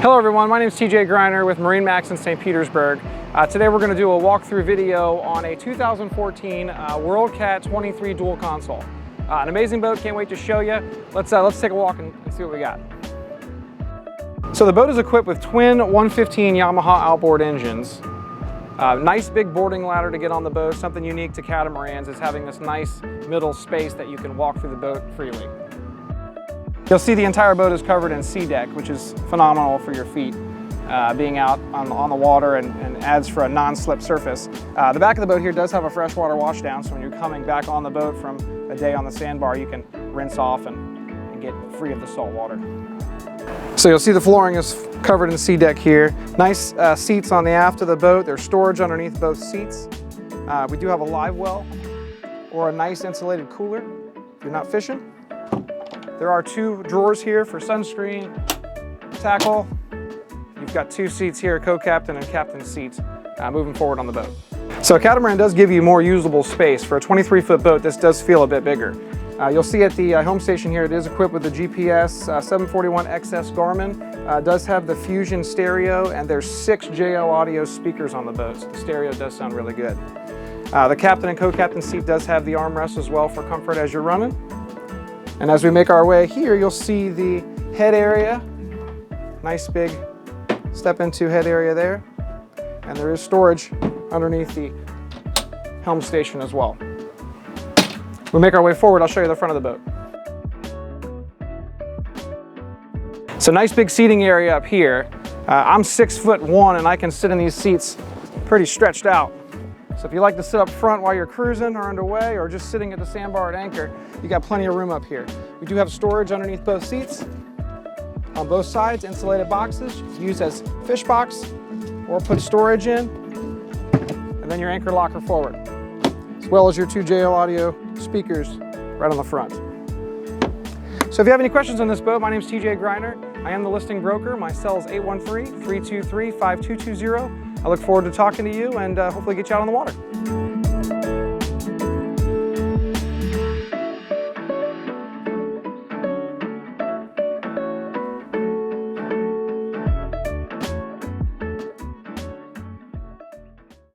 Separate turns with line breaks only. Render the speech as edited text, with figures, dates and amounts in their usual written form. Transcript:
Hello everyone, my name is TJ Greiner with MarineMax in St. Petersburg. Today we're going to do a walkthrough video on a 2014 WorldCat 23 dual console. An amazing boat, can't wait to show you. Let's take a walk and see what we got. So the boat is equipped with twin 115 Yamaha outboard engines. Nice big boarding ladder to get on the boat. Something unique to catamarans is having this nice middle space that you can walk through the boat freely. You'll see the entire boat is covered in sea deck, which is phenomenal for your feet, being out on the water and adds for a non-slip surface. The back of the boat here does have a freshwater washdown, so when you're coming back on the boat from a day on the sandbar, you can rinse off and get free of the salt water. So you'll see the flooring is covered in sea deck here. Nice seats on the aft of the boat. There's storage underneath both seats. We do have a live well or a nice insulated cooler if you're not fishing. There are two drawers here for sunscreen, tackle. You've got two seats here, co-captain and captain seats, moving forward on the boat. So a catamaran does give you more usable space. For a 23-foot boat, this does feel a bit bigger. You'll see at the home station here, it is equipped with the GPS 741 XS Garmin. Does have the Fusion stereo, and there's 6 JL audio speakers on the boat, so the stereo does sound really good. The captain and co-captain seat does have the armrest as well for comfort as you're running. And as we make our way here, you'll see the head area. Nice big step into head area there. And there is storage underneath the helm station as well. We make our way forward, I'll show you the front of the boat. So nice big seating area up here. I'm 6'1" and I can sit in these seats pretty stretched out. So if you like to sit up front while you're cruising or underway or just sitting at the sandbar at anchor, you got plenty of room up here. We do have storage underneath both seats. On both sides, insulated boxes used as fish box or put storage in, and then your anchor locker forward, as well as your 2 JL audio speakers right on the front. So if you have any questions on this boat, my name is TJ Greiner. I am the listing broker. My cell is 813-323-5220. I look forward to talking to you and hopefully get you out on the water.